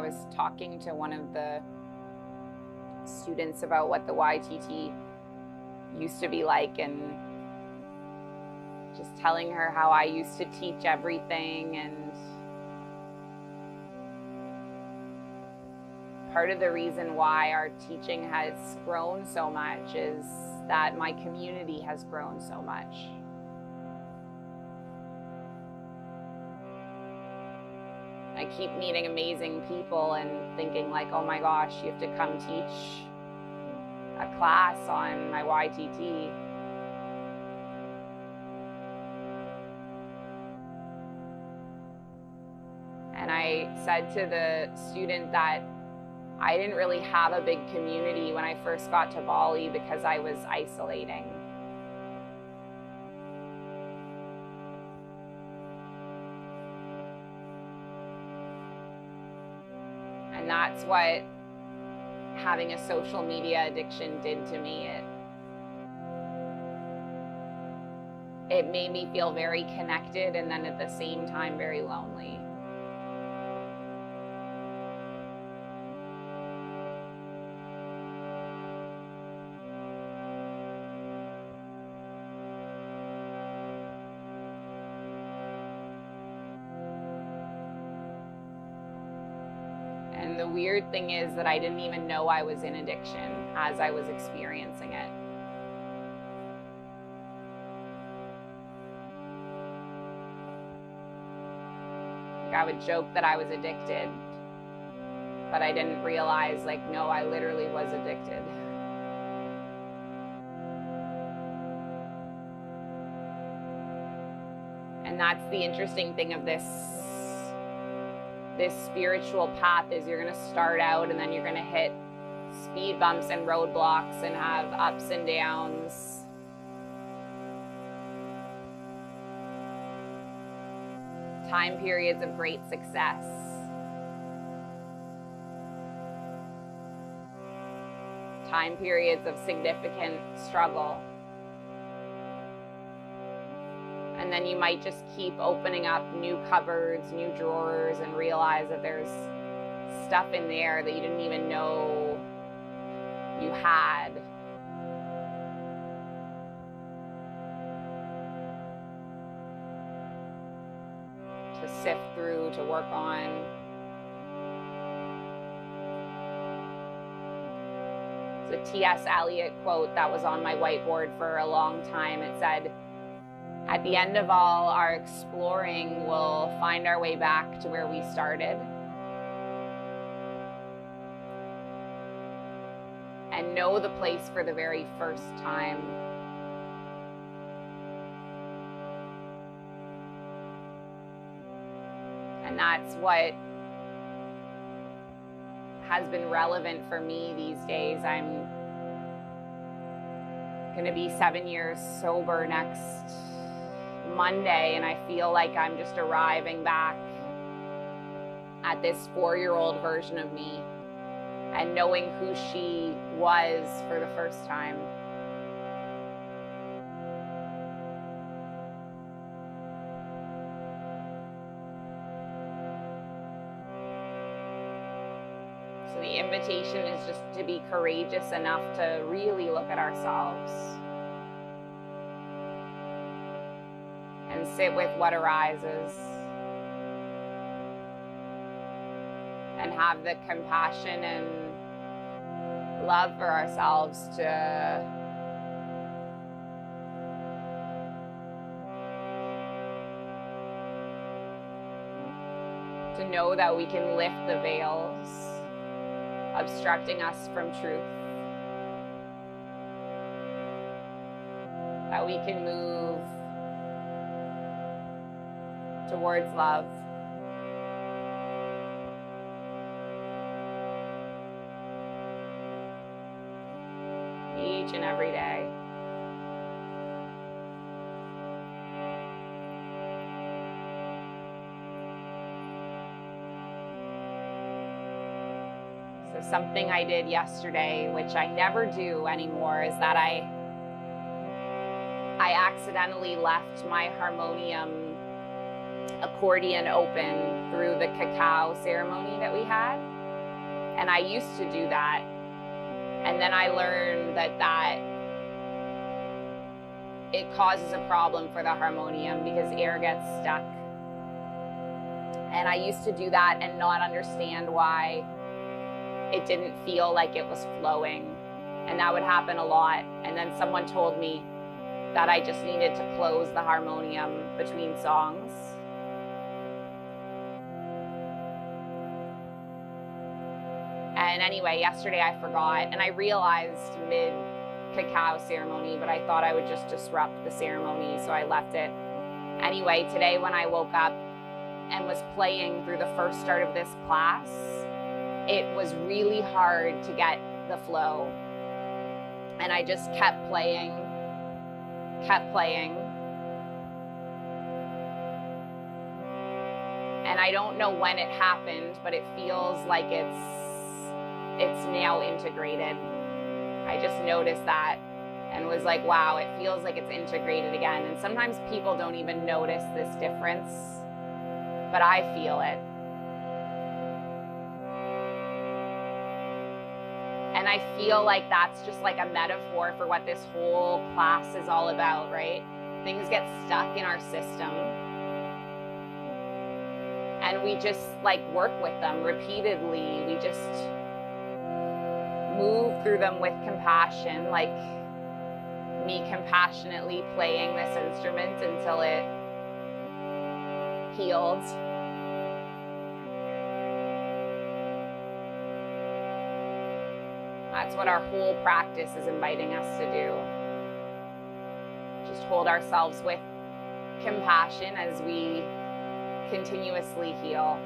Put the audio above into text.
was talking to one of the students about what the YTT used to be like, and just telling her how I used to teach everything. And part of the reason why our teaching has grown so much is that my community has grown so much. I keep meeting amazing people and thinking like, oh my gosh, you have to come teach a class on my YTT. And I said to the student that I didn't really have a big community when I first got to Bali because I was isolating. And that's what having a social media addiction did to me. It made me feel very connected, and then at the same time very lonely. And the weird thing is that I didn't even know I was in addiction as I was experiencing it. Like, I would joke that I was addicted, but I didn't realize, like, no, I literally was addicted. And that's the interesting thing of this spiritual path, is you're going to start out and then you're going to hit speed bumps and roadblocks and have ups and downs. Time periods of great success. Time periods of significant struggle. And then you might just keep opening up new cupboards, new drawers, and realize that there's stuff in there that you didn't even know you had. To sift through, to work on. It's a T.S. Eliot quote that was on my whiteboard for a long time. It said, "At the end of all our exploring, we'll find our way back to where we started and know the place for the very first time." And that's what has been relevant for me these days. I'm going to be 7 years sober next Monday, and I feel like I'm just arriving back at this 4-year-old version of me and knowing who she was for the first time. So the invitation is just to be courageous enough to really look at ourselves and sit with what arises and have the compassion and love for ourselves to know that we can lift the veils obstructing us from truth, that we can move towards love. Each and every day. So something I did yesterday, which I never do anymore, is that I accidentally left my harmonium accordion open through the cacao ceremony that we had. And I used to do that. And then I learned that it causes a problem for the harmonium because air gets stuck. And I used to do that and not understand why it didn't feel like it was flowing. And that would happen a lot. And then someone told me that I just needed to close the harmonium between songs. And anyway, yesterday I forgot, and I realized mid-cacao ceremony, but I thought I would just disrupt the ceremony, so I left it. Anyway, today when I woke up and was playing through the first start of this class, it was really hard to get the flow. And I just kept playing. And I don't know when it happened, but it feels like it's now integrated. I just noticed that and was like, wow, it feels like it's integrated again. And sometimes people don't even notice this difference, but I feel it. And I feel like that's just like a metaphor for what this whole class is all about, right? Things get stuck in our system. And we just like work with them repeatedly. We just move through them with compassion, like me compassionately playing this instrument until it healed. That's what our whole practice is inviting us to do. Just hold ourselves with compassion as we continuously heal.